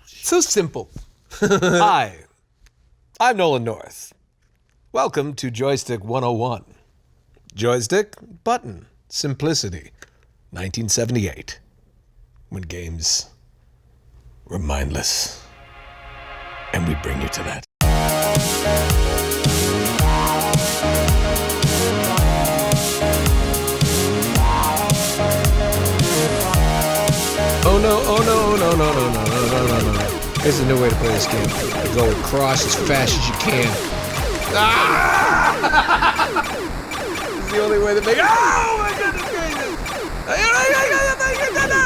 So simple. Hi, I'm Nolan North. Welcome to Joystick 101. Joystick, button, simplicity. 1978. When games were mindless. And we bring you to that. Oh no, oh no, oh no, no, no, no, no, no, no, no. There's a new way to play this game. You go across as fast as you can. Ah! It's the only way to make it. Oh my goodness gracious!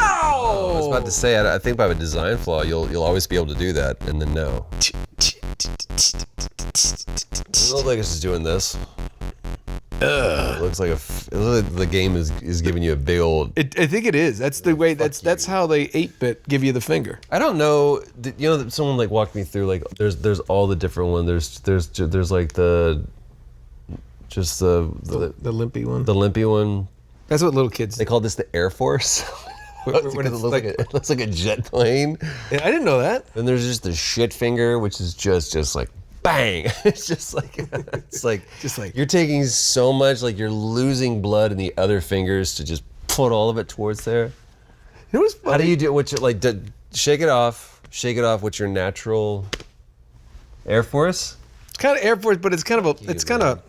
I was about to say, I think by a design flaw, you'll always be able to do that, and then no. It looks like it's just doing this. It looks like the game is giving you a big old. I think it is. That's the way. That's how they 8-bit give you the finger. I don't know. You know, someone like walked me through like there's all the different ones. There's like the limpy one. The limpy one. That's what little kids. They call this the Air Force. It looks like a jet plane. Yeah, I didn't know that. Then there's just the shit finger, which is just like bang. It's just like you're taking so much, like you're losing blood in the other fingers to just put all of it towards there. You know what's funny? How do you do? What you like? Shake it off. Shake it off with your natural Air Force. It's kind of Air Force, but it's kind of.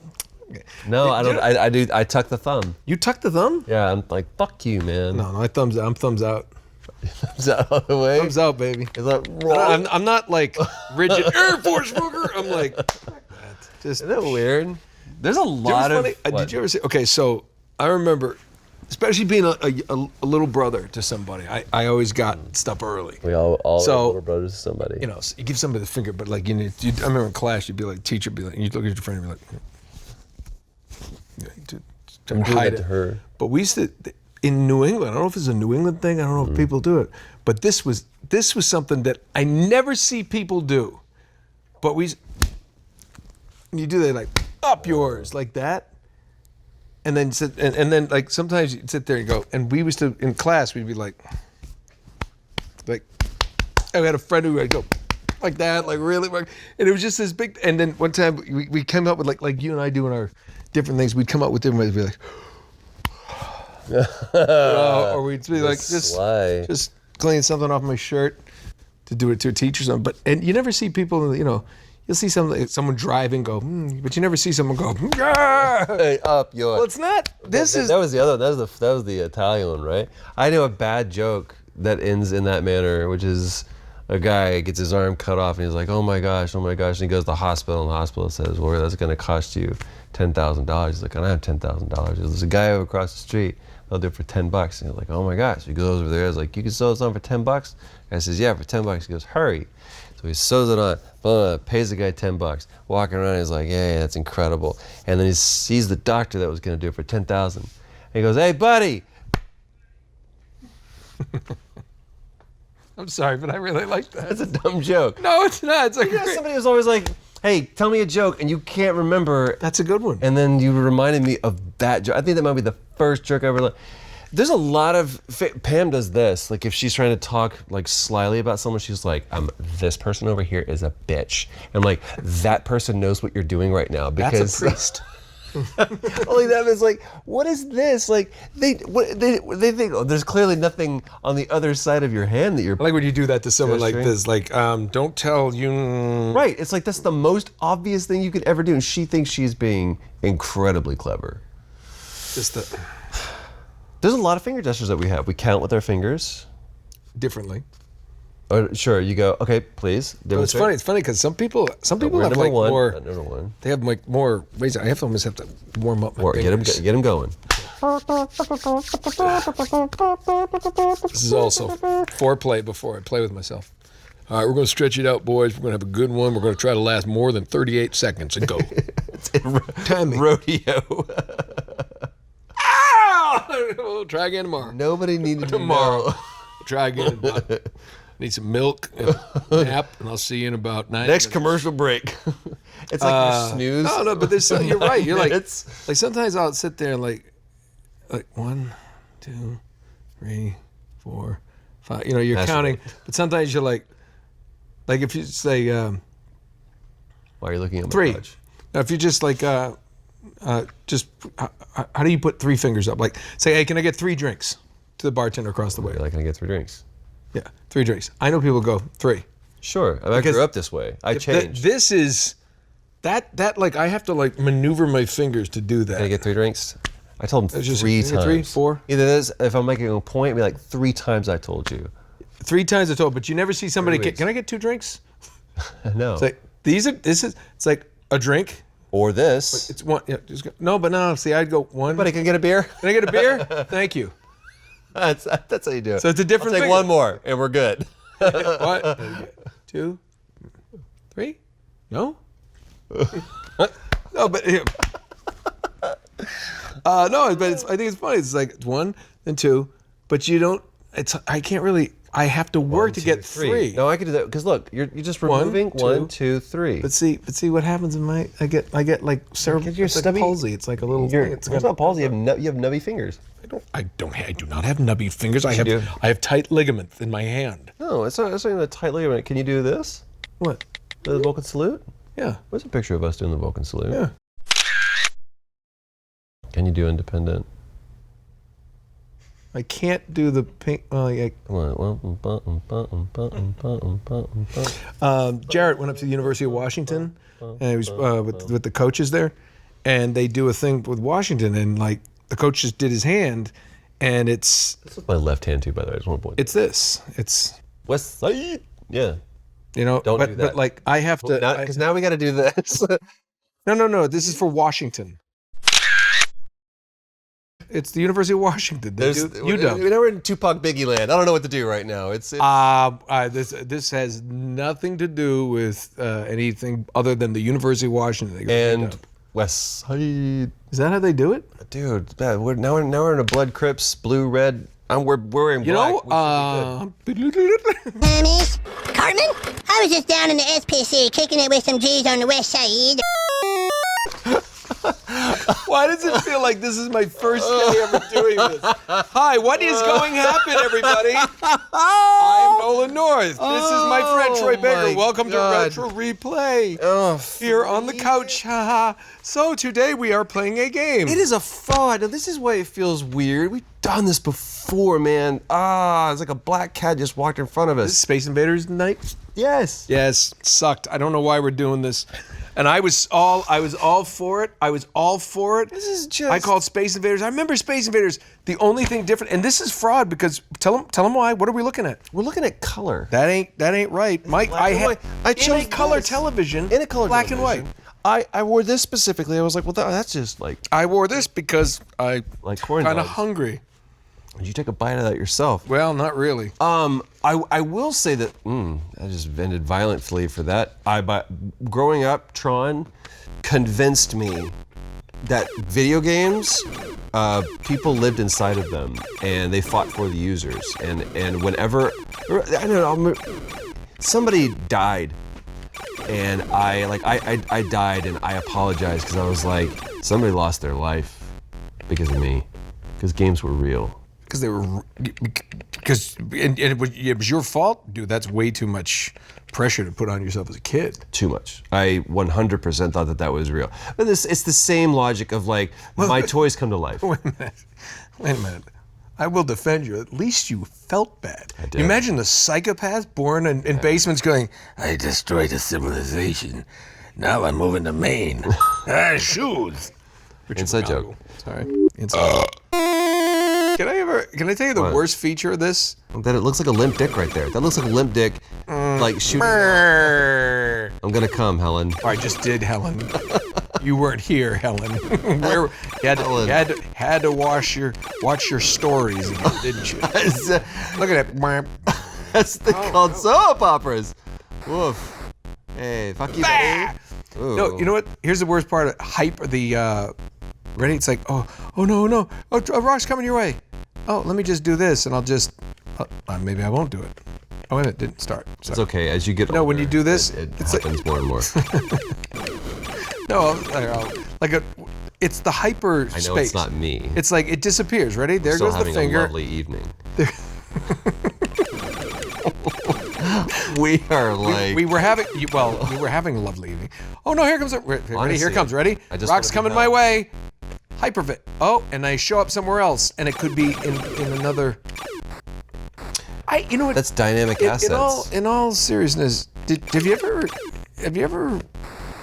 No, I don't. I do. I tuck the thumb. You tuck the thumb? Yeah, I'm like, fuck you, man. No, I'm thumbs out. Thumbs out all the way. Thumbs out, baby. Is that wrong? I'm not like rigid Air Force fucker. I'm like, just. Isn't that weird? There's a lot of. Did you ever see? Okay, so I remember, especially being a little brother to somebody. I always got stuff early. We all little brothers to somebody. You know, so you give somebody the finger, but like I remember in class, you'd be like, teacher, be like, you'd look at your friend and be like. I'm doing that to her. But we used to in New England. I don't know if it's a New England thing. I don't know if people do it. But this was something that I never see people do. But you do that like up yours like that, and then sit and then like sometimes you sit there and go. And we used to in class we'd be like I had a friend who would go like that, like really, and it was just this big. And then one time we came up with like you and I doing our different things. We'd come up with different ways. We'd be like, or we'd be like, just cleaning something off my shirt to do it to a teacher or something. And you never see people, you know, you'll see someone driving go, but you never see someone go, hey, up yours. Well, it's not. That was the other. That was the Italian one, right? I know a bad joke that ends in that manner, which is. A guy gets his arm cut off and he's like, oh my gosh. And he goes to the hospital and the hospital says, well, that's going to cost you $10,000. He's like, I don't have $10,000. There's a guy over across the street. They'll do it for $10. And he's like, oh my gosh. He goes over there. He's like, you can sew this on for $10? The guy says, yeah, for $10. He goes, hurry. So he sews it on, pays the guy $10. Walking around, he's like, yeah, that's incredible. And then he sees the doctor that was going to do it for $10,000. And he goes, hey, buddy. I'm sorry, but I really like that. That's a dumb joke. No, it's not. It's like somebody was always like, hey, tell me a joke, and you can't remember. That's a good one. And then you reminded me of that joke. I think that might be the first joke I ever learned. There's a lot of, Pam does this, like if she's trying to talk like slyly about someone, she's like, this person over here is a bitch. And I'm like, that person knows what you're doing right now. Because that's a priest. Only that is like, what is this? Like they think there's clearly nothing on the other side of your hand that you're. I like when you do that to someone like this, like don't tell you. Right, it's like that's the most obvious thing you could ever do, and she thinks she's being incredibly clever. There's a lot of finger gestures that we have. We count with our fingers differently. Sure, you go, okay, please. It's funny because some people have like more. Number one. They have like more ways. I almost have to warm up my fingers. Get them going. This is also foreplay before I play with myself. All right, we're going to stretch it out, boys. We're going to have a good one. We're going to try to last more than 38 seconds and go. It's rodeo. We'll try again tomorrow. Nobody needed tomorrow. To know. Try again. Need some milk and a nap, and I'll see you in about 9 Next minutes. commercial break. It's like your snooze. No, but there's you're right. You're like sometimes I'll sit there and like 1, 2, 3, 4, 5. You know, you're counting, but sometimes you're like, Like if you say Why are you looking at my 3. watch? Now if you just like how do you put 3 fingers up? Like say, hey, can I get 3 drinks to the bartender across the way? You're like, can I get 3 drinks? Yeah, 3 drinks. I know people go 3. Sure. I grew up this way. I changed. This is that like I have to like maneuver my fingers to do that. Can I get 3 drinks? I told him Just 3 times. 3, 4. Either this, if I'm making a point, it'd be like 3 times I told you. 3 times I told, but you never see somebody. 3 weeks. Can I get 2 drinks? No. It's like it's like a drink. Or this. It's one. Yeah, just go, no, but no. See, I'd go 1. Buddy, can I get a beer? Can I get a beer? Thank you. That's how you do it. So it's a different I'll take finger. 1 more, and we're good. What? 2, 3? No. No, but no, but I think it's funny. It's like 1, then 2, but you don't. I can't really. I have to work to get 3. No, I could do that because look, you're just removing 1, 2, 3. But see what happens in my. I get like cerebral palsy. It's like a little thing. It's not palsy. You have nubby fingers. I do not have nubby fingers. I have tight ligaments in my hand. No, it's not even a tight ligament. Can you do this? What? The Vulcan salute? Yeah. Where's a picture of us doing the Vulcan salute? Yeah. Can you do independent? I can't do the pink. Jarrett went up to the University of Washington, and he was with the coaches there, and they do a thing with Washington, and like the coach just did his hand, and it's. This is my left hand too, by the way. I just want to point. It's this. It's. West Side. Yeah. You know. Don't do that. But like I have to. Because now we got to do this. No. This is for Washington. It's the University of Washington. UW. We're in Tupac Biggie land. I don't know what to do right now. It's this has nothing to do with anything other than the University of Washington. They go and UW. West Side. Is that how they do it? Dude, it's bad. Now we're in a blood Crips, blue, red. We're wearing black. Miss Cartman, I was just down in the SPC kicking it with some G's on the west side. Why does it feel like this is my first day ever doing this? Hi, what is going to happen, everybody? I'm Nolan North. This is my friend Troy Baker. Welcome to Retro Replay. Here on the couch. So today we are playing a game. It is a fraud. Now this is why it feels weird. We've done this before, man. It's like a black cat just walked in front of us. This is Space Invaders night? Yes. Yes, sucked. I don't know why we're doing this. And I was all for it. This is just. I called Space Invaders. I remember Space Invaders. The only thing different, and this is fraud because tell them why. What are we looking at? We're looking at color. That ain't right, Mike. I chose color this. television. In a color black television. and white. I wore this specifically. I was like, well, that's just like. I wore this because I like corn kind of dogs. hungry. Did you take a bite of that yourself? Well, not really. I will say that I just vented violently for that. Growing up, Tron convinced me that video games, people lived inside of them and they fought for the users. And whenever I don't know, somebody died, and I died and I apologized because I was like, somebody lost their life because of me, because games were real. Because it was your fault, dude. That's way too much pressure to put on yourself as a kid. Too much. I 100% thought that was real. But it's the same logic of like, my toys come to life. Wait a minute. I will defend you. At least you felt bad. I did. Imagine the psychopath born in basements going, I destroyed a civilization. Now I'm moving to Maine. Shoes. Inside joke. Sorry. Inside. Can I tell you the worst feature of this? That it looks like a limp dick right there. That looks like a limp dick, like shooting. I'm gonna come, Helen. I just did, Helen. You weren't here, Helen. Where you had to watch your stories again, didn't you? Look at that. That's called soap operas. Woof. Hey, fuck you, buddy. No, you know what? Here's the worst part of hype. Ready? It's like, oh no. Oh, a rock's coming your way. Oh, let me just do this, and I'll just. Maybe I won't do it. Oh, wait a minute, it didn't start. Sorry. It's okay. As you get older, no, when you do this, it happens more and more. No, it's the hyper space. I know it's not me. It's like it disappears. Ready? There goes the finger. A lovely evening. We are like. We were having a lovely evening. Oh no, here comes it. Ready? Honestly, Here comes. Ready? I just Rock's wanna be coming my held. way. Hypervit. Oh, and I show up somewhere else, and it could be in another. You know what? That's dynamic assets. In all seriousness, have you ever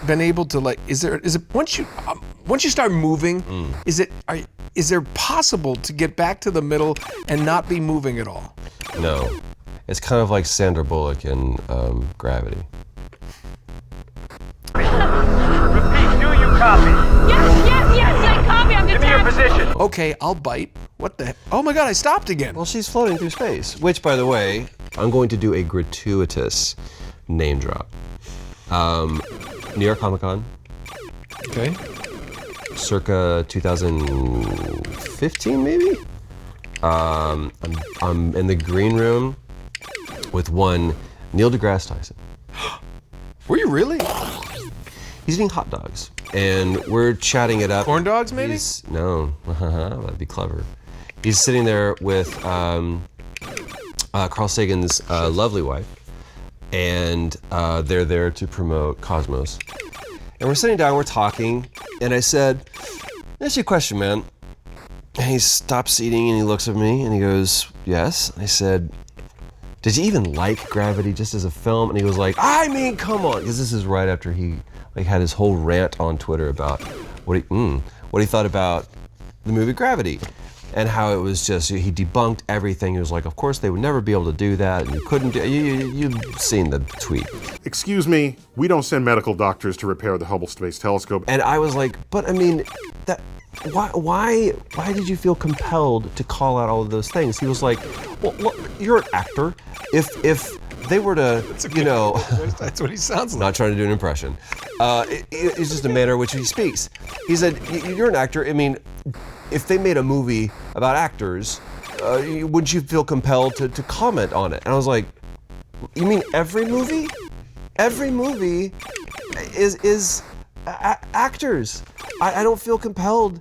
been able to like? Is it once you start moving? Is there possible to get back to the middle and not be moving at all? No. It's kind of like Sandra Bullock in Gravity. Repeat, do you copy? Yes, I copy. I'm Give me your detached. position. Okay, I'll bite. What the heck? Oh my God, I stopped again. Well, she's floating through space. Which, by the way, I'm going to do a gratuitous name drop. New York Comic Con, Okay. circa 2015, maybe. I'm in the green room with one Neil deGrasse Tyson. Were you really? He's eating hot dogs, and we're chatting it up. Corn dogs, maybe? No, that'd be clever. He's sitting there with Carl Sagan's lovely wife, and they're there to promote Cosmos. And we're sitting down, we're talking, and I said, "Ask you a question, man." And he stops eating and he looks at me and he goes, "Yes." And I said, "Did you even like Gravity just as a film?" And he was like, "I mean, come on," because this is right after he had his whole rant on Twitter about what he thought about the movie Gravity, and how it was just, he debunked everything. He was like, "Of course they would never be able to do that, and you couldn't do." You've seen the tweet. Excuse me, we don't send medical doctors to repair the Hubble Space Telescope. And I was like, "But I mean, that." Why did you feel compelled to call out all of those things? He was like, well, look, you're an actor. If they were to, That's what he sounds like. not trying to do an impression. It's just a manner in which he speaks. He said, you're an actor. I mean, if they made a movie about actors, wouldn't you feel compelled to comment on it? And I was like, you mean every movie? Every movie is actors. I don't feel compelled.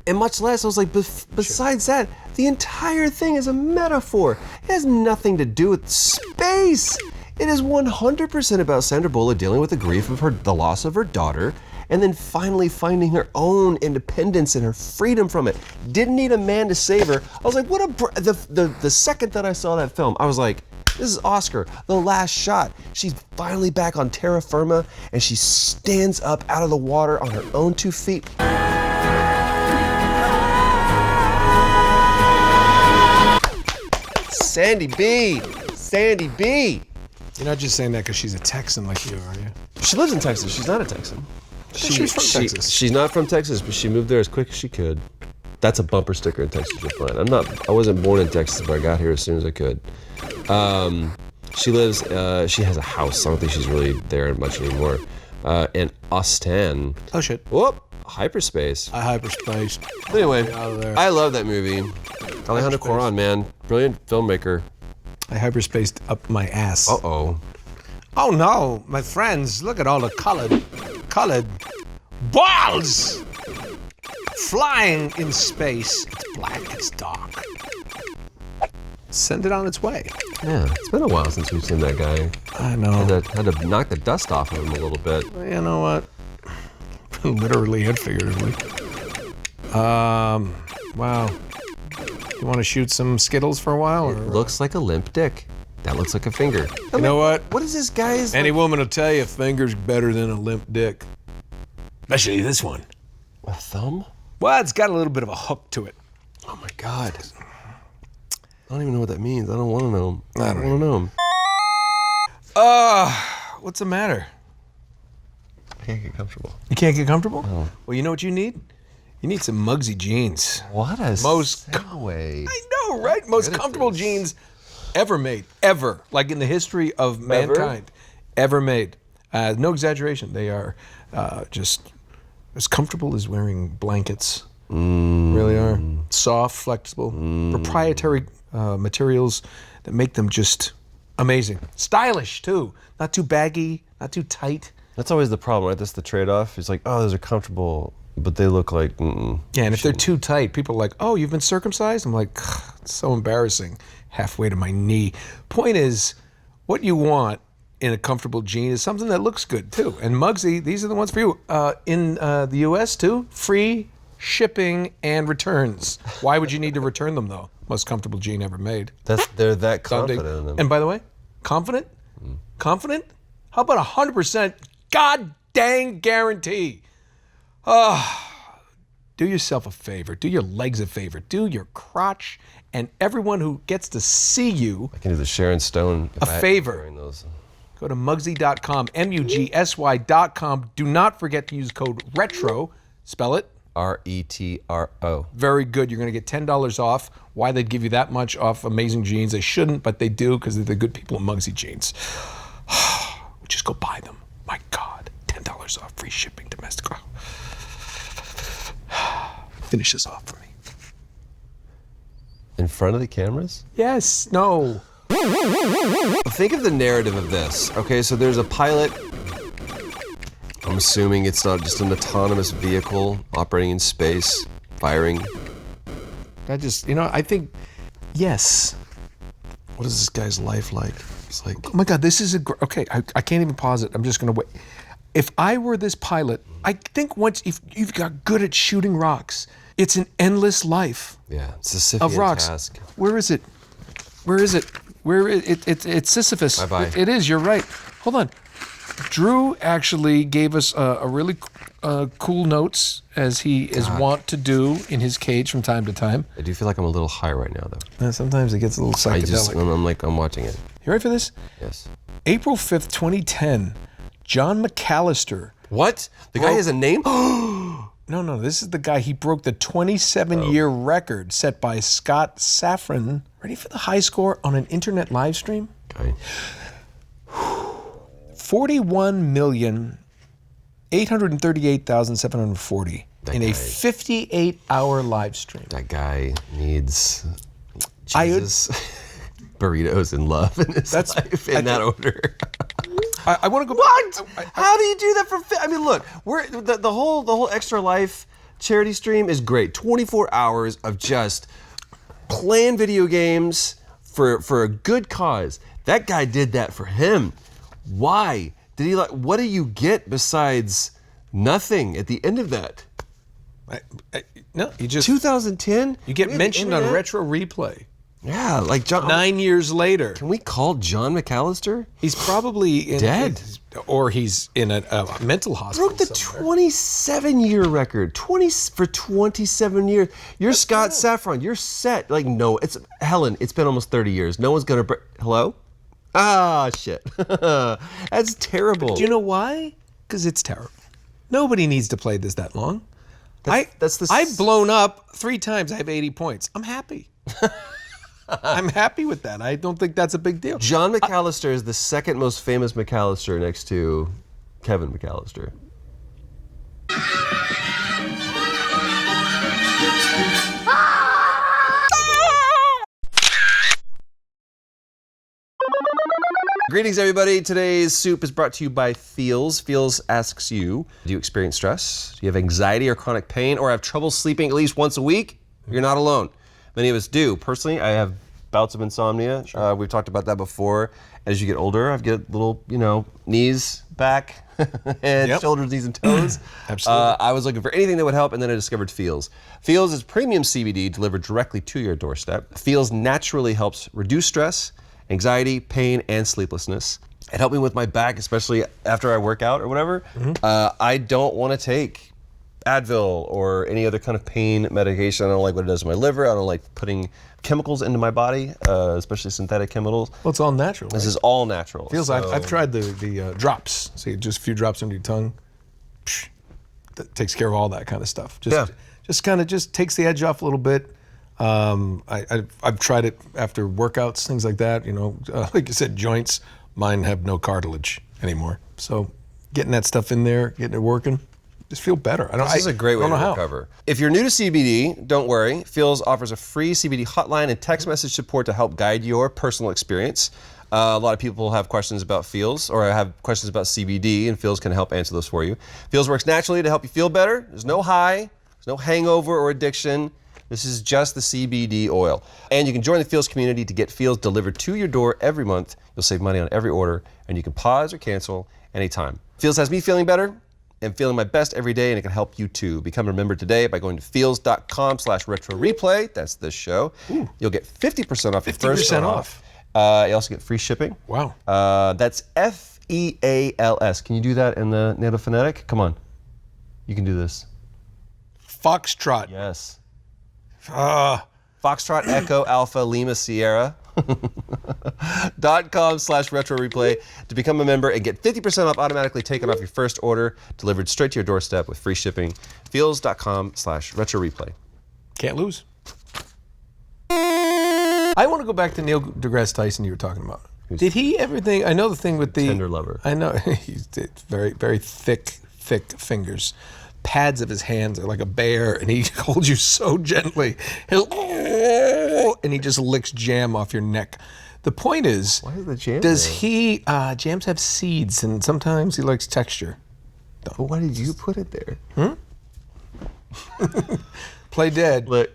And much less, I was like, besides that, the entire thing is a metaphor. It has nothing to do with space. It is 100% about Sandra Bullock dealing with the grief of the loss of her daughter, and then finally finding her own independence and her freedom from it. Didn't need a man to save her. I was like, the second that I saw that film, I was like, this is Oscar, the last shot. She's finally back on terra firma, and she stands up out of the water on her own 2 feet. Sandy B. You're not just saying that because she's a Texan like you, are you? She lives in Texas. She's not a Texan. She's from Texas. She's not from Texas, but she moved there as quick as she could. That's a bumper sticker in Texas, you'll find. I wasn't born in Texas, but I got here as soon as I could. She has a house. I don't think she's really there much anymore. In Austin. Oh shit. Whoop, hyperspace. I hyperspaced. Anyway, out of there. I love that movie. Alejandro Cuarón, man. Brilliant filmmaker. I hyperspaced up my ass. Uh-oh. Oh no, my friends, look at all the colored balls flying in space. It's black, it's dark. Send it on its way. Yeah, it's been a while since we've seen that guy. I know. Had to knock the dust off of him a little bit. You know what? Literally and figuratively. Wow. You want to shoot some Skittles for a while? Or? Looks like a limp dick. That looks like a finger. You know what? What is this guy's? Any woman will tell you a finger's better than a limp dick. Especially this one. A thumb? Well, it's got a little bit of a hook to it. Oh my God. I don't even know what that means. I don't want to know. I don't want to know. What's the matter? I can't get comfortable. You can't get comfortable? No. Well, you know what you need? You need some Muggsy jeans. What a segue. I know, right? Most comfortable jeans ever made. Ever. Like in the history of mankind. Ever made. No exaggeration. They are just as comfortable as wearing blankets. Really are. Soft, flexible, proprietary materials that make them just amazing. Stylish, too. Not too baggy, not too tight. That's always the problem, right? That's the trade-off. It's like, oh, those are comfortable, but they look like, Yeah, and if they're too tight, people are like, oh, you've been circumcised? I'm like, it's so embarrassing. Halfway to my knee. Point is, what you want in a comfortable jean is something that looks good too. And Muggsy, these are the ones for you. In the US too, free shipping and returns. Why would you need to return them though? Most comfortable jean ever made. They're that confident in them. And by the way, confident? Confident? How about 100% god dang guarantee? Do yourself a favor. Do your legs a favor. Do your crotch and everyone who gets to see you I can do the Sharon Stone a favor. wearing those. Go to Muggsy.com, MUGSY.com. Do not forget to use code RETRO. Spell it. RETRO. Very good. You're going to get $10 off. Why they'd give you that much off amazing jeans? They shouldn't, but they do because they're the good people at Muggsy Jeans. Just go buy them. My God. $10 off. Free shipping domestic. Finish this off for me. In front of the cameras? Yes. No. Think of the narrative of this. Okay, so there's a pilot. I'm assuming it's not just an autonomous vehicle operating in space, firing. I think, yes. What is this guy's life like? It's like, oh my God, this is okay, I can't even pause it. I'm just gonna wait. If I were this pilot, I think once, if you've got good at shooting rocks, it's an endless life. Yeah, it's a Sisyphean of rocks. task. Where is it? It's Sisyphus. Bye-bye. It is, you're right. Hold on. Drew actually gave us a really cool notes, as he is wont to do in his cage from time to time. I do feel like I'm a little high right now, though. Sometimes it gets a little psychedelic. I'm watching it. You ready for this? Yes. April 5th, 2010, John McAllister. What? The guy has a name? No, this is the guy. He broke the 27-year record set by Scott Safran. Ready for the high score on an internet live stream? Okay. 41,838,740 in a 58-hour live stream. That guy needs Jesus, burritos, and love in his life in that order. I want to go. What? How do you do that for? I mean, look, the whole Extra Life charity stream is great. 24 hours of just playing video games for a good cause. That guy did that for him. Why did he what do you get besides nothing at the end of that? No, you just 2010. You get mentioned on Retro Replay. Yeah, like John. 9 years later. Can we call John McAllister? He's probably dead, or he's in a mental hospital. Broke the 27-year record. 27 years. You're That's Scott good. Safran. You're set. Like no, it's Helen. It's been almost 30 years. No one's gonna. Hello? Ah, shit. That's terrible. Do you know why? Because it's terrible. Nobody needs to play this that long. I've blown up 3 times. I have 80 points. I'm happy. I'm happy with that. I don't think that's a big deal. John McAllister is the second most famous McAllister next to Kevin McAllister. Greetings, everybody. Today's soup is brought to you by Feels. Feels asks you, do you experience stress? Do you have anxiety or chronic pain, or have trouble sleeping at least once a week? You're not alone. Many of us do. Personally, I have bouts of insomnia. Sure. We've talked about that before. As you get older, I get little, knees, back, head, shoulders, knees, and toes. Absolutely. I was looking for anything that would help, and then I discovered Feels. Feels is premium CBD delivered directly to your doorstep. Feels naturally helps reduce stress, anxiety, pain, and sleeplessness. It helped me with my back, especially after I work out or whatever. I don't want to take Advil or any other kind of pain medication. I don't like what it does to my liver. I don't like putting chemicals into my body, especially synthetic chemicals. Well, it's all natural. This is all natural. Feels like I've tried the drops. See, just a few drops under your tongue. Psh, that takes care of all that kind of stuff. Just kind of takes the edge off a little bit. I've tried it after workouts, things like that. Like you said, joints. Mine have no cartilage anymore. So getting that stuff in there, getting it working, just feel better. This is a great way to recover. If you're new to CBD, don't worry. Feels offers a free CBD hotline and text message support to help guide your personal experience. A lot of people have questions about Feels, or have questions about CBD, and Feels can help answer those for you. Feels works naturally to help you feel better. There's no high, there's no hangover or addiction. This is just the CBD oil. And you can join the Feels community to get Feels delivered to your door every month. You'll save money on every order, and you can pause or cancel anytime. Feels has me feeling better and feeling my best every day, and it can help you too. Become a member today by going to feels.com/retro replay. That's this show. Ooh. You'll get 50% off your first 50% off. You also get free shipping. Wow. That's FEALS. Can you do that in the native phonetic? Come on. You can do this. Foxtrot. Yes. Foxtrot Echo Alpha Lima Sierra .com/retro replay to become a member and get 50% off automatically taken off your first order, delivered straight to your doorstep with free shipping. Feels.com/retro replay. Can't lose. I want to go back to Neil deGrasse Tyson you were talking about. Did he ever think, I know the thing with the... Tender lover. I know, he's very, very thick fingers. Pads of his hands are like a bear, and he holds you so gently. And he just licks jam off your neck. The point is, why is the jam does there? he, jams have seeds, and sometimes he likes texture. But why did you put it there? Play dead. Look.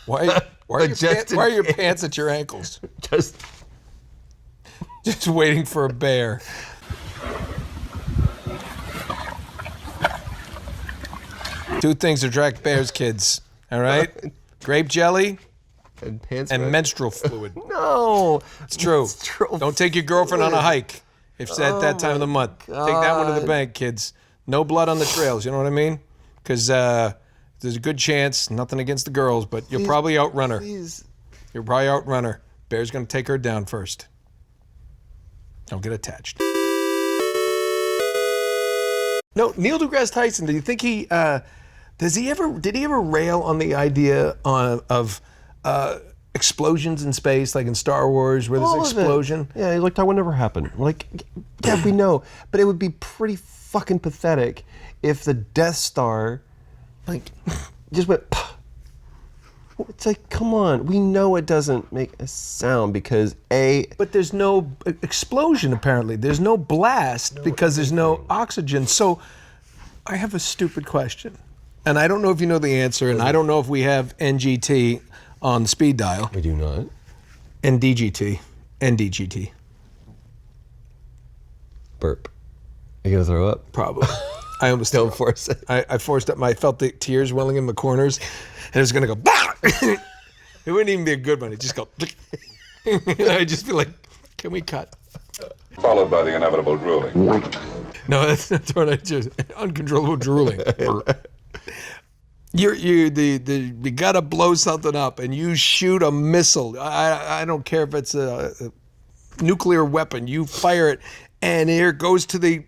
Why are your pants at your ankles? Just waiting for a bear. Two things attract bears, kids. All right? Grape jelly and pants and menstrual fluid. No. It's true. Don't take your girlfriend on a hike if it's at that time of the month. Take that one to the bank, kids. No blood on the trails, you know what I mean? Because there's a good chance, nothing against the girls, but you'll probably outrun her. You'll probably outrun her. Bear's going to take her down first. Don't get attached. No, Neil deGrasse Tyson, do you think he... did he ever rail on the idea of explosions in space, like in Star Wars, where there's an explosion? Yeah, like that would never happen. Like, yeah, we know, but it would be pretty fucking pathetic if the Death Star, like, just went. It's like, come on, we know it doesn't make a sound because But there's no explosion apparently. There's no blast because there's no oxygen. So, I have a stupid question. And I don't know if you know the answer, and I don't know if we have NGT on speed dial. We do not. NDGT. NDGT. Burp. Are you gonna throw up? Probably. I almost Don't force it. I forced up. I felt the tears welling in the corners, and it was gonna go. Bah! It wouldn't even be a good one. It just go. I'd just be like, "Can we cut?" Followed by the inevitable drooling. No, that's not what I just uncontrollable drooling. You gotta blow something up, and you shoot a missile. I don't care if it's a nuclear weapon. You fire it, and here it goes to the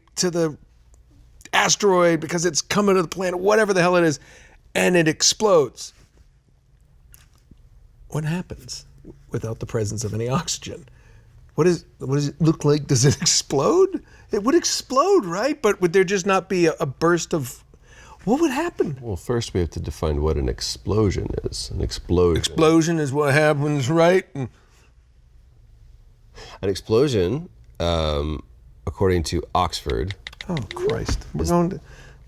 asteroid because it's coming to the planet, whatever the hell it is, and it explodes. What happens without the presence of any oxygen? What does it look like? Does it explode? It would explode, right? But would there just not be a burst of... What would happen? Well, first we have to define what an explosion is. An explosion. Explosion is what happens, right? An explosion, according to Oxford... Oh, Christ. We're going to...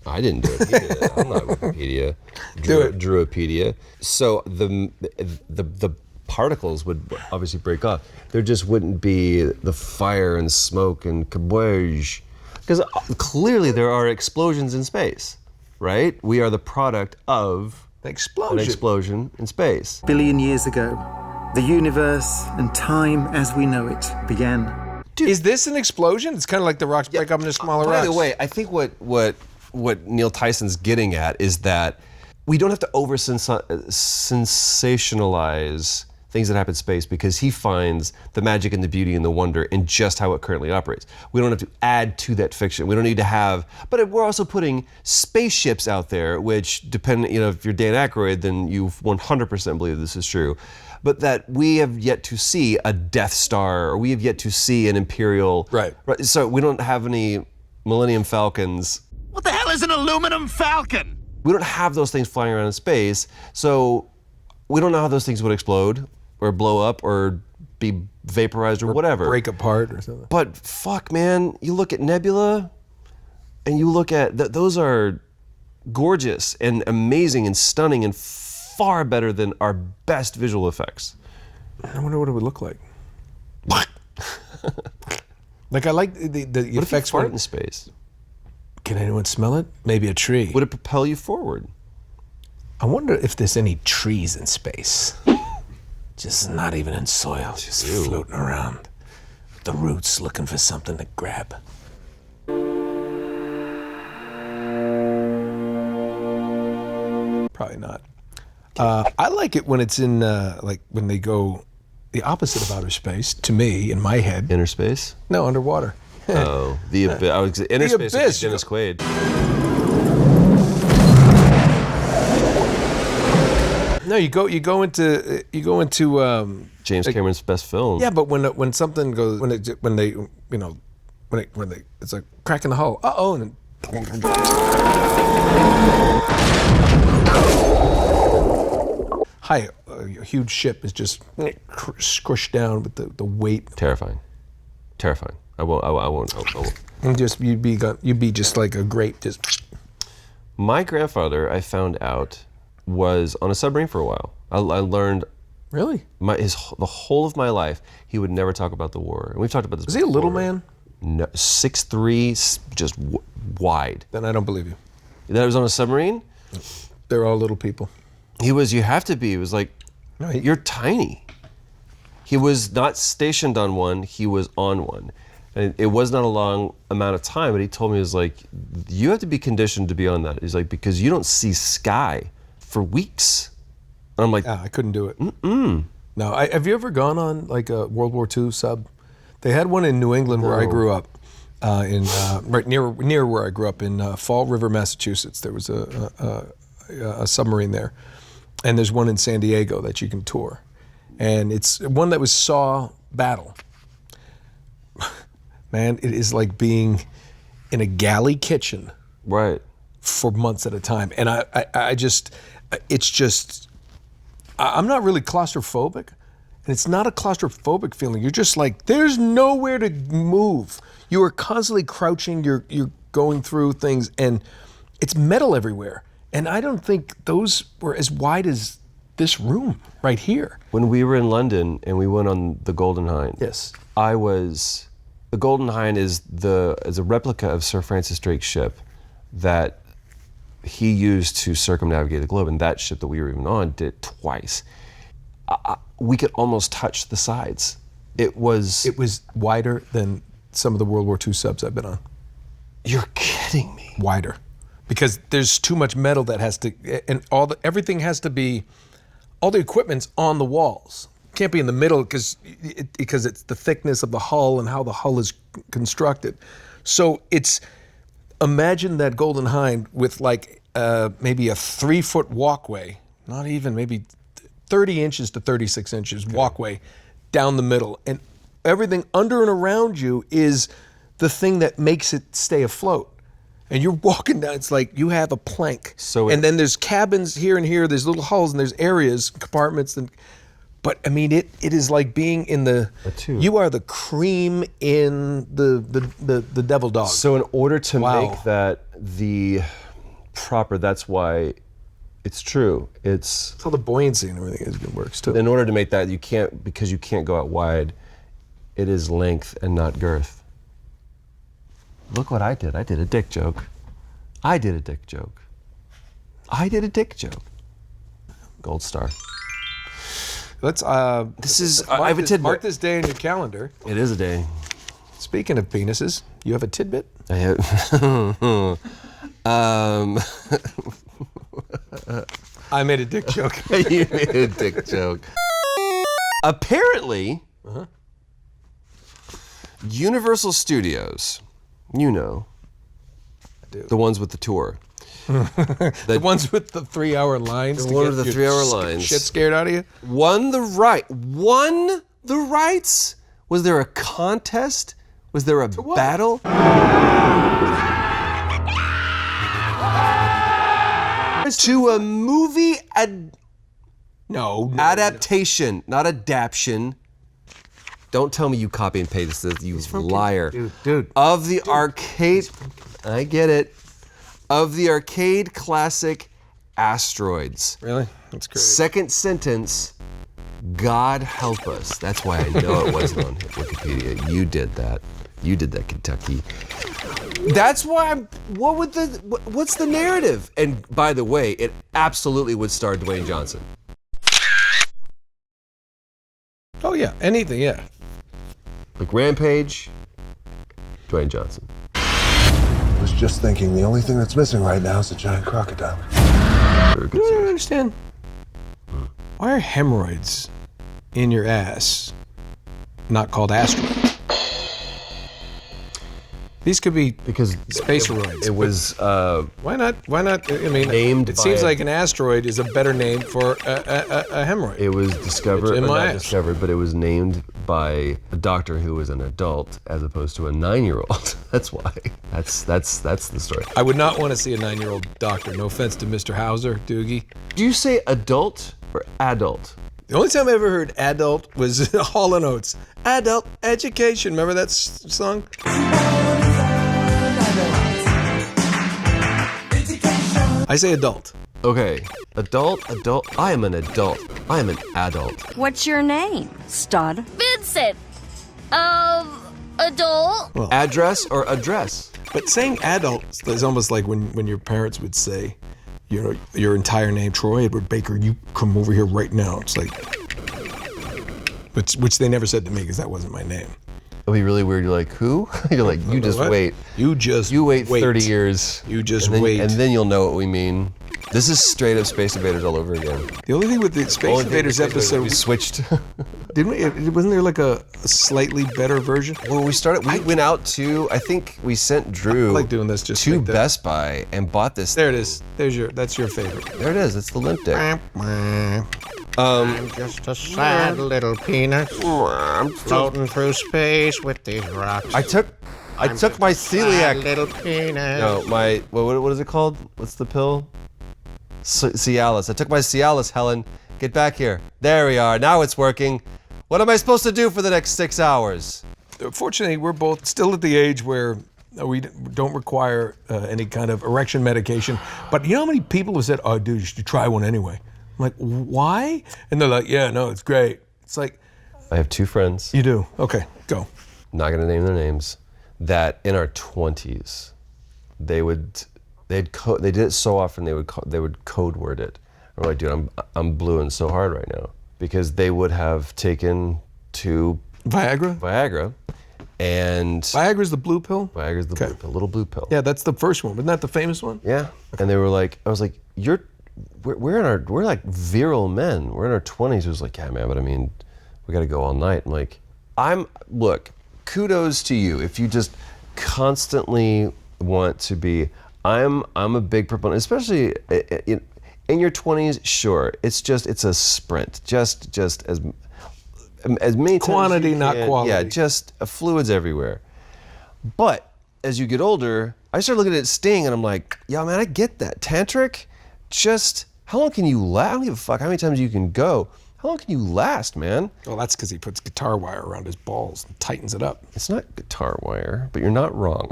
I didn't do it. He did it. I'm not Wikipedia. Do it. Druipedia. So the particles would obviously break off. There just wouldn't be the fire and smoke and kaboosh. Because clearly there are explosions in space, right? We are the product of an explosion in space. Billion years ago, the universe and time as we know it began. Dude, is this an explosion? It's kind of like the rocks break up into smaller rocks. By the way, I think what Neil Tyson's getting at is that we don't have to sensationalize things that happen in space because he finds the magic and the beauty and the wonder in just how it currently operates. We don't have to add to that fiction. We don't need to have, but we're also putting spaceships out there, which if you're Dan Aykroyd, then you 100% believe this is true. But that we have yet to see a Death Star, or we have yet to see an Imperial. Right. So we don't have any Millennium Falcons. What the hell is an aluminum falcon? We don't have those things flying around in space, so we don't know how those things would explode or blow up or be vaporized or whatever. Break apart or something. But fuck, man, you look at Nebula and you look at, those are gorgeous and amazing and stunning and far better than our best visual effects. I wonder what it would look like. Like I like the What if you effects. fart in space? Can anyone smell it? Maybe a tree. Would it propel you forward? I wonder if there's any trees in space. Just not even in soil, just floating around. The roots looking for something to grab. Probably not. I like it when it's in, like when they go the opposite of outer space, to me, in my head. Inner space? No, underwater. Oh, the abyss. I would say inner The space abyss. like Dennis Quaid. No, you go into James like- Cameron's best film. Yeah, but when something goes when it's a crack in the hull. Uh-oh, and hi, a huge ship is just squished down with the weight. Terrifying. I won't. And just you'd be just like a grape. Just My grandfather, I found out, was on a submarine for a while. I learned really. the whole of my life he would never talk about the war. And we've talked about this. Was he a little before. man? No, 6'3", just wide. Then I don't believe you. That was on a submarine. They're all little people. He was. You have to be. It was like, No, you're tiny. He was not stationed on one. He was on one. And it was not a long amount of time, but he told me, he was like, you have to be conditioned to be on that. He's like, because you don't see sky for weeks. And I'm like, I couldn't do it. No, have you ever gone on like a World War II sub? They had one in New England where I grew up, right near where I grew up in Fall River, Massachusetts. There was a submarine there, and there's one in San Diego that you can tour, and it's one that was saw battle. Man, it is like being in a galley kitchen, right, for months at a time, and I'm not really claustrophobic, and it's not a claustrophobic feeling. You're just like, there's nowhere to move. You are constantly crouching, you're going through things, and it's metal everywhere. And I don't think those were as wide as this room right here. When we were in London and we went on the Golden Hind, Yes. The Golden Hind is a replica of Sir Francis Drake's ship that he used to circumnavigate the globe, and that ship that we were even on did it twice. We could almost touch the sides. It was wider than some of the World War II subs I've been on. You're kidding me. Wider. Because there's too much metal that has to, and everything has to be, all the equipment's on the walls. Can't be in the middle because it's the thickness of the hull and how the hull is constructed. So imagine that Golden Hind with like maybe a 3-foot walkway, not even, maybe 30 inches to 36 inches walkway down the middle. And everything under and around you is the thing that makes it stay afloat. And you're walking down, it's like you have a plank. And then there's cabins here and here, there's little hulls and there's areas, compartments. But I mean, it is like being in you are the cream in the devil dog. So in order to make that the proper, that's why it's true. It's how the buoyancy and everything works too. In order to make that, because you can't go out wide, it is length and not girth. Look what I did. I did a dick joke. Gold star. Let's this is I have a tidbit. Mark this day in your calendar. It is a day. Speaking of penises, you have a tidbit? I have I made a dick joke. You made a dick joke. Apparently, Universal Studios, the ones with the tour. The ones with the 3-hour lines. The one with the 3-hour lines. Shit scared out of you? Won the rights? Was there a contest? Was there a battle? To a movie adaptation, not adaption. Don't tell me you copy and paste this, you liar. Dude. Of the arcade, I get it. Of the arcade classic Asteroids. Really? That's great. Second sentence, God help us. That's why I know it wasn't on Wikipedia. You did that. You did that, Kentucky. That's why what's the narrative? And by the way, it absolutely would star Dwayne Johnson. Oh yeah, anything, yeah. Like Rampage, Dwayne Johnson. I was just thinking the only thing that's missing right now is a giant crocodile. I don't understand. Why are hemorrhoids in your ass not called asteroids? These could be because spaceroids. It was why not? I mean, named it seems by like an asteroid is a better name for a hemorrhoid. It was discovered, in my not ass. discovered, but it was named by a doctor who was an adult as opposed to a 9-year-old. That's why. That's the story. I would not want to see a 9-year-old doctor. No offense to Mr. Hauser, Doogie. Do you say adult or adult? The only time I ever heard adult was Hall & Oates. Adult education. Remember that song? I say adult. Okay, adult. I am an adult. I am an adult. What's your name, stud? Vincent. Adult? Well, Address or address? but saying adult is almost like when your parents would say, you know, your entire name, Troy Edward Baker, you come over here right now. It's like, which they never said to me because that wasn't my name. It'll be really weird. You're like, who? You're like, you just What? wait. You just You wait 30 years. You just and then, wait. And then you'll know what we mean. This is straight up Space Invaders all over again. The only thing with the Space Invaders episode, we switched. didn't we? Wasn't there like a slightly better version? Well, we went out to, I think we sent Drew I like doing this just to like that. Best Buy and bought this. There it is. That's your favorite. There it is. It's the limp dick. I'm just a sad little peanut floating through space with these rocks. I took my celiac. Little peanut. No, my what is it called? What's the pill? Cialis. I took my Cialis, Helen. Get back here. There we are. Now it's working. What am I supposed to do for the next 6 hours? Fortunately, we're both still at the age where we don't require any kind of erection medication. But you know how many people have said, "Oh, dude, you should try one anyway." I'm like, why? And they're like, "Yeah, no, it's great." It's like, I have 2 friends. you do. Okay, go. Not gonna name their names. That in our 20s, they did it so often they would code word it. I'm like, dude, I'm bluing so hard right now because they would have taken 2 Viagra, and Viagra's the blue pill. Viagra's the blue pill, little blue pill. Yeah, that's the first one. Isn't that the famous one? Yeah, and they were like, I was like, we're like virile men. We're in our 20s. It was like, yeah, man, but I mean, we got to go all night. I'm like, look, kudos to you if you just constantly want to be. I'm a big proponent, especially in your 20s. Sure, it's a sprint. Just as many Quantity, times not quality. Yeah, just fluids everywhere. But as you get older, I started looking at Sting, and I'm like, yeah, man, I get that. Tantric, just how long can you last? I don't give a fuck how many times you can go. How long can you last, man? Well, that's because he puts guitar wire around his balls and tightens it up. It's not guitar wire, but you're not wrong.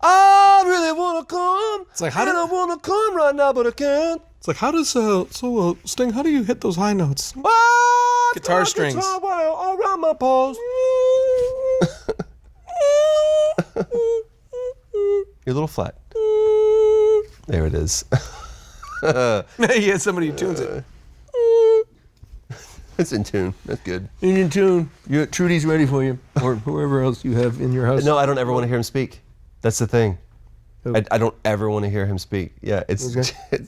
I really wanna come. It's like, I wanna come right now, but I can't. It's like, how does Sting? How do you hit those high notes? Guitar strings. Guitar wire all around my balls. You're a little flat. There it is. He has somebody who tunes it. It's in tune. That's good. In tune. Trudy's ready for you, or whoever else you have in your house. No, I don't ever want to hear him speak. That's the thing. I don't ever want to hear him speak. Yeah, it's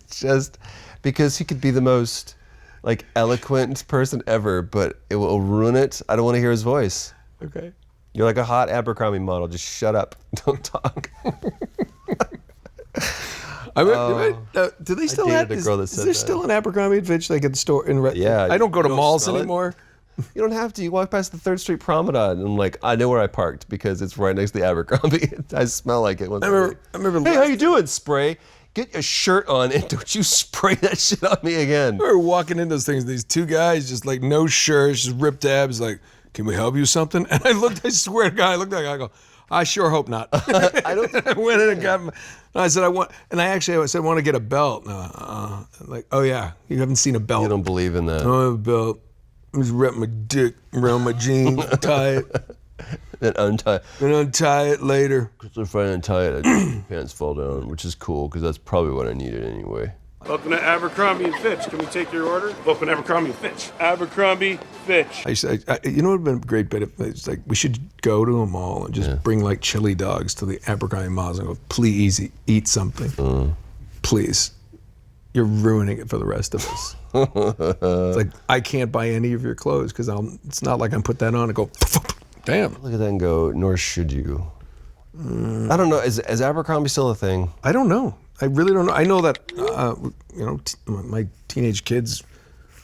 just because he could be the most like eloquent person ever, but it will ruin it. I don't want to hear his voice. Okay. You're like a hot Abercrombie model. Just shut up. Don't talk. Do they still have? Is there still an Abercrombie and Fitch like at the store? Yeah. I don't go to You malls smell it? anymore. You don't have to. You walk past the 3rd Street Promenade, and I'm like, I know where I parked because it's right next to the Abercrombie. I smell like it. I remember. Hey, how you doing? Spray. Get your shirt on and don't you spray that shit on me again. We were walking in those things. These 2 guys, just like no shirts, just ripped abs. Like, can we help you with something? And I swear to God, I looked at the guy. I go, I sure hope not. I don't. I went in and got. I said I want, and I said I want to get a belt. Like, oh yeah, you haven't seen a belt. You don't believe in that. I don't have a belt. I just wrap my dick around my jeans, tie it, Then untie. and untie it later. Because if I untie it, my pants fall down, which is cool because that's probably what I needed anyway. Welcome to Abercrombie & Fitch. Can we take your order? Welcome to Abercrombie & Fitch. Abercrombie Fitch. I you know what would have been a great bit? It's like we should go to a mall and just bring like chili dogs to the Abercrombie malls and go, please eat something. Please. You're ruining it for the rest of us. It's like, I can't buy any of your clothes because it's not like I put that on and go, damn. Look at that and go, nor should you. I don't know, is Abercrombie still a thing? I don't know. I really don't know. I know that, my teenage kids,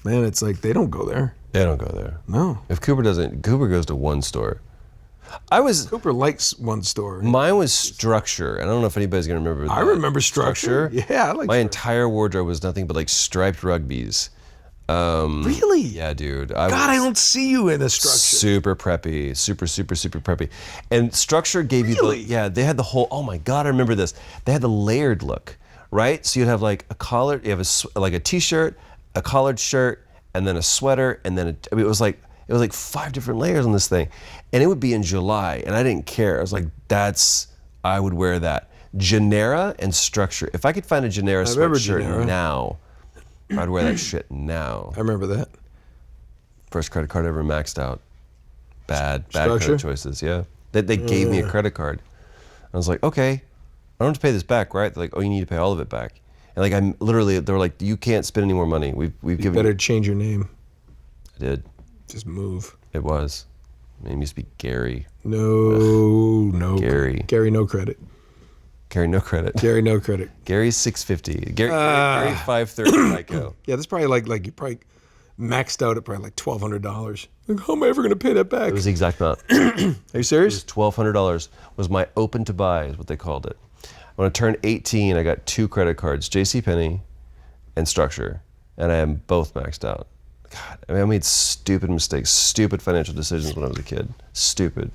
man, it's like they don't go there. They don't go there. No. If Cooper doesn't, Cooper goes to one store. Cooper likes one store. Mine was Structure. I don't know if anybody's gonna remember that. I remember Structure. Yeah, I like My Structure. entire wardrobe was nothing but like striped rugbies. Really? Yeah, dude. I don't see you in a Structure. Super preppy, super preppy. And Structure gave Really? they had the whole, oh my God, I remember this. They had the layered look, right? So you'd have like a collar, you have like a t-shirt, a collared shirt, and then a sweater, and then it was like 5 different layers on this thing. And it would be in July, and I didn't care. I was like, I would wear that. Genera and Structure. If I could find a Genera sweatshirt now, I'd wear that shit now. I remember that. First credit card ever maxed out. Bad Structure? credit choices, yeah. They gave me a credit card. I was like, okay, I don't have to pay this back, right? They're like, oh, you need to pay all of it back. And like, they were like, you can't spend any more money. We've given You better change your name. I did. Just move. It was. My name used to be Gary. No. Gary. Gary, no credit. Gary, no credit. Gary, no credit. Gary's 650. Gary 530 FICO. Yeah, that's probably like you probably maxed out at probably like $1,200. Like, how am I ever going to pay that back? It was the exact amount. Are you serious? $1,200 was my open to buy, is what they called it. When I turned 18, I got 2 credit cards, JCPenney and Structure, and I am both maxed out. God, I made stupid mistakes, stupid financial decisions when I was a kid. Stupid.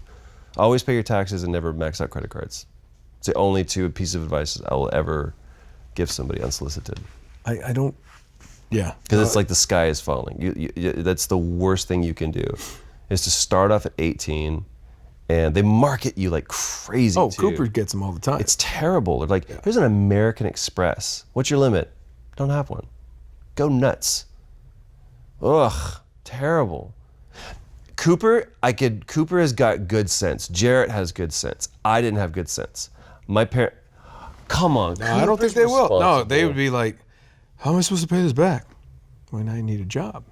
Always pay your taxes and never max out credit cards. It's the only 2 pieces of advice I will ever give somebody unsolicited. I don't. Yeah. Because it's like the sky is falling. That's the worst thing you can do, is to start off at 18, and they market you like crazy. Oh, too. Cooper gets them all the time. It's terrible. They're like, here's an American Express. What's your limit? Don't have one. Go nuts. Ugh, terrible. Cooper has got good sense. Jarrett has good sense. I didn't have good sense. My parents, come on. No, I don't think they will. No, they responsible. would be like, how am I supposed to pay this back? When I need a job.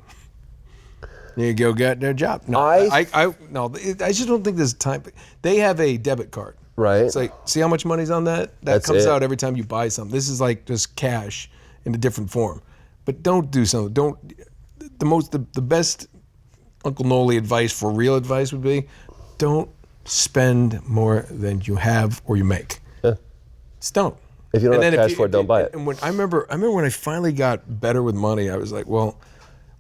You go get their job. No, I just don't think there's time. They have a debit card. Right. It's like, see how much money's on that? That That's comes it. out every time you buy something. This is like just cash in a different form. But don't do something. The best Uncle Nolan advice for real advice would be, don't spend more than you have or you make. Yeah. Just don't. If you don't have cash for it, don't buy it. And I remember when I finally got better with money, I was like, well,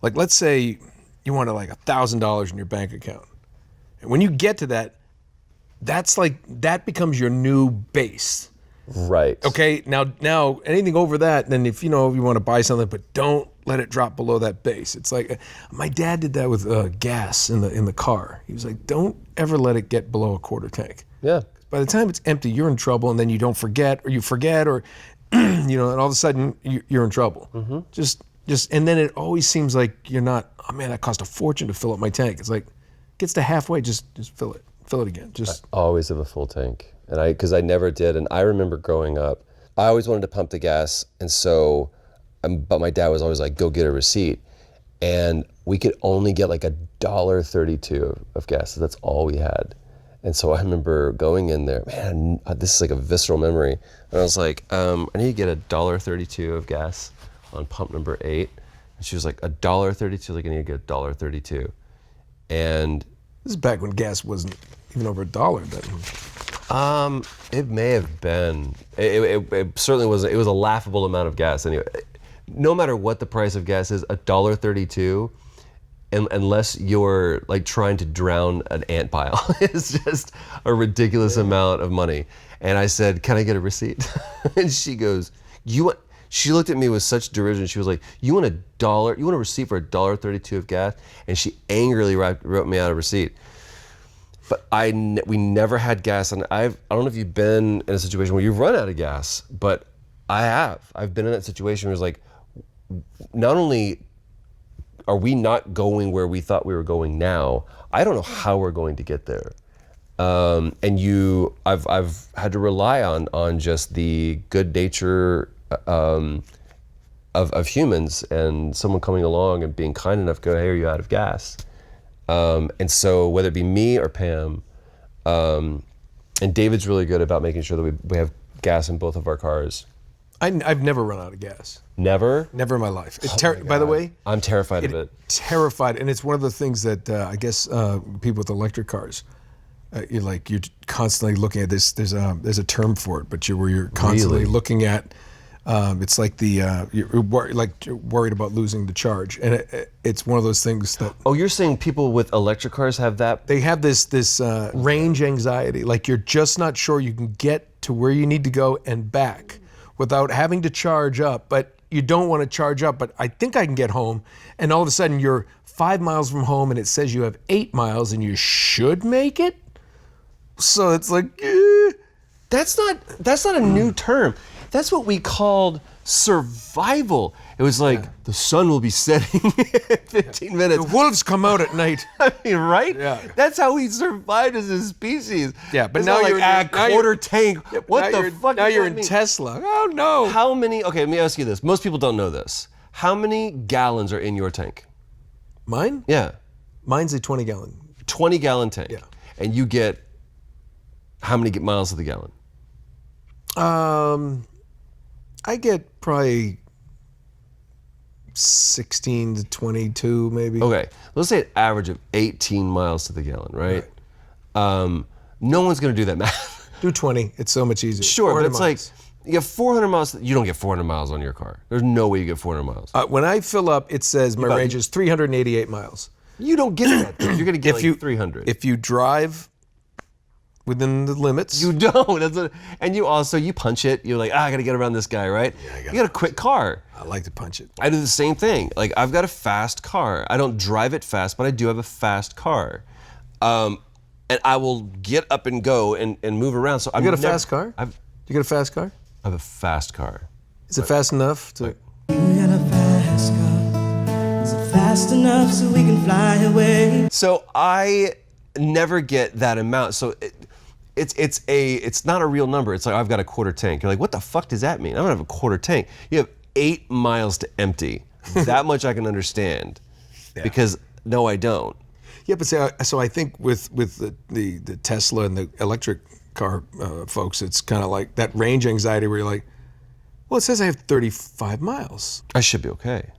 like let's say you wanted like $1,000 in your bank account. And when you get to that, that becomes your new base. Right. Okay, now anything over that, then if you want to buy something, but don't let it drop below that base. It's like my dad did that with gas in the car. He was like, don't ever let it get below a quarter tank. Yeah. By the time it's empty, you're in trouble, and then you don't forget, or you forget, or and all of a sudden you're in trouble. Mm-hmm. Just and then it always seems like you're not. Oh man, that cost a fortune to fill up my tank. It's like gets to halfway, just fill it again. Just I always have a full tank, and because I never did, and I remember growing up, I always wanted to pump the gas, and so, but my dad was always like, go get a receipt, and we could only get like $1.32 of gas. So that's all we had. And so I remember going in there, man, this is like a visceral memory. And I was like, I need to get $1.32 of gas on pump number 8. And she was like, $1.32, like I need to get $1.32. And this is back when gas wasn't even over $1 then. It may have been. It certainly wasn't. It was a laughable amount of gas anyway. No matter what the price of gas is, $1.32 unless you're like trying to drown an ant pile. It's just a ridiculous amount of money. And I said, can I get a receipt? And she goes, she looked at me with such derision. She was like, you want a receipt for $1.32 of gas? And she angrily wrote me out a receipt. But we never had gas. And I don't know if you've been in a situation where you've run out of gas, but I have. I've been in that situation where it's like, not only are we not going where we thought we were going now, I don't know how we're going to get there. And I've had to rely on just the good nature of humans and someone coming along and being kind enough to go, hey, are you out of gas? And so whether it be me or Pam, and David's really good about making sure that we have gas in both of our cars. I've never run out of gas. Never? Never in my life. By the way, I'm terrified of it. Terrified, and it's one of the things that I guess people with electric cars, you're constantly looking at this. There's a term for it, but you're constantly looking at. It's like you're worried about losing the charge, and it's one of those things that. Oh, you're saying people with electric cars have that? They have this range anxiety, like you're just not sure you can get to where you need to go and back without having to charge up, but you don't want to charge up, but I think I can get home, and all of a sudden you're 5 miles from home and it says you have 8 miles and you should make it. So it's like, that's not a new term. That's what we called survival. It was like, the sun will be setting in 15 minutes. The wolves come out at night. I mean, right? Yeah. That's how we survived as a species. Yeah, but it's now not you're like, quarter tank. Yeah, what the fuck? Now does you're that in mean? Tesla. Oh no. How many? Okay, let me ask you this. Most people don't know this. How many gallons are in your tank? Mine? Yeah. Mine's a 20-gallon. 20-gallon tank. Yeah. And you get how many miles to the gallon? I get probably 16 to 22, maybe. Okay, let's say an average of 18 miles to the gallon, right? No one's gonna do that math. Do 20, it's so much easier. Sure, but it's miles. like, you have 400 miles, you don't get 400 miles on your car. There's no way you get 400 miles. When I fill up, it says my range is 388 miles. You don't get that. You're gonna get 300. If you drive within the limits. You don't. And you also, you punch it. You're like, I gotta get around this guy, right? Yeah, you got a quick car. I like to punch it. I do the same thing. Like, I've got a fast car. I don't drive it fast, but I do have a fast car. And I will get up and go and move around. So you got a fast car? You got a fast car? I have a fast car. Is it fast enough to? You got a fast car. Is it fast enough so we can fly away? So I never get that amount. So it's not a real number. It's like, I've got a quarter tank. You're like, what the fuck does that mean? I don't have a quarter tank. You have 8 miles to empty. That much I can understand. Yeah. Because no, I don't. Yeah, but so I think with the Tesla and the electric car folks, it's kind of like that range anxiety where you're like, well, it says I have 35 miles. I should be okay.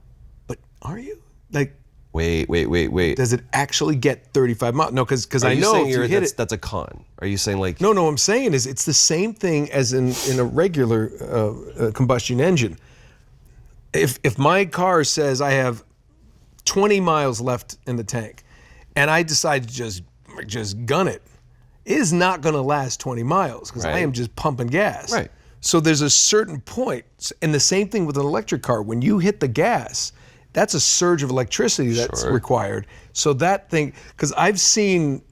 But are you? Like, wait. Does it actually get 35 miles? No, because I know if you hit it. That's a con. Are you saying like? No, what I'm saying is it's the same thing as in a regular combustion engine. If my car says I have 20 miles left in the tank, and I decide to just gun it, it is not going to last 20 miles because I am just pumping gas. Right. So there's a certain point, and the same thing with an electric car. When you hit the gas, that's a surge of electricity that's required. So that thing, because I've seen,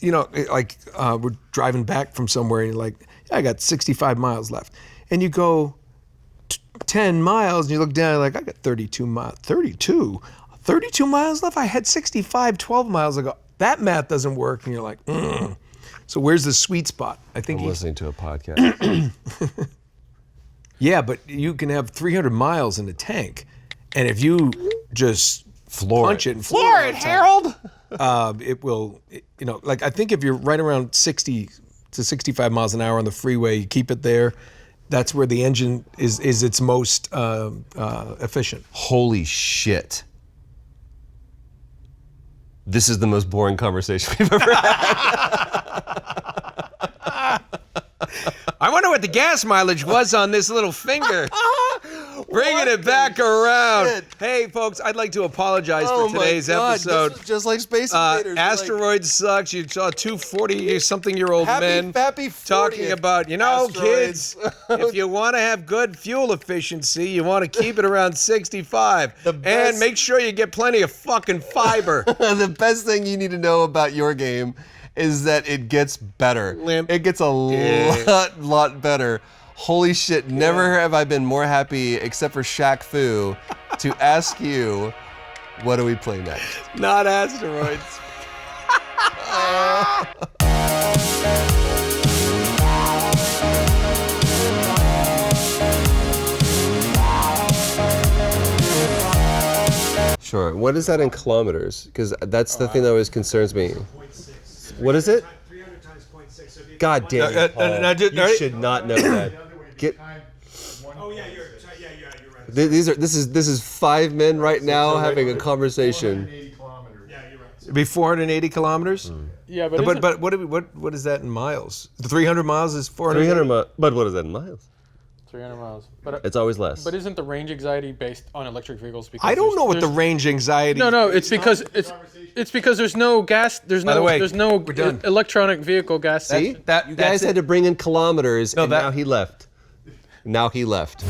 like we're driving back from somewhere, and you're like, yeah, I got 65 miles left, and you go 10 miles, and you look down, and like, I got 32 miles. 32 miles left? I had 65 12 miles ago. That math doesn't work, and you're like, So where's the sweet spot? I think I'm listening to a podcast. Yeah, but you can have 300 miles in the tank, and if you just punch it and floor it, Harold, it will. Like I think if you're right around 60 to 65 miles an hour on the freeway, you keep it there. That's where the engine is its most efficient. Holy shit. This is the most boring conversation we've ever had. I wonder what the gas mileage was on this little finger. Bringing it back around. Hey, folks, I'd like to apologize for today's episode. This was just like Space Invaders. Asteroids sucks. You saw two 40-something-year-old men happy 40th, talking about, Asteroids. kids, if you want to have good fuel efficiency, you want to keep it around 65. And make sure you get plenty of fucking fiber. The best thing you need to know about your game is that it gets better. It gets a lot better. Holy shit, never have I been more happy, except for Shaq Fu, to ask you, what do we play next? Not Asteroids. Sure. What is that in kilometers? Because that's the thing that always concerns me. What is it? 300 times 0.6. God damn it, Paul. You should not know that. Get. Oh yeah, you're right. This is 5 men right now having a conversation. Yeah, you're right. It'd be 480 kilometers? Yeah, but what is that in miles? 300 miles is 400. 300 miles. But what is that in miles? 300 miles. But it's always less. But isn't the range anxiety based on electric vehicles? Because I don't know what the range anxiety. No, it's because there's no gas. There's no electronic vehicle gas. See that you guys had to bring in kilometers, and now he left. Now he left.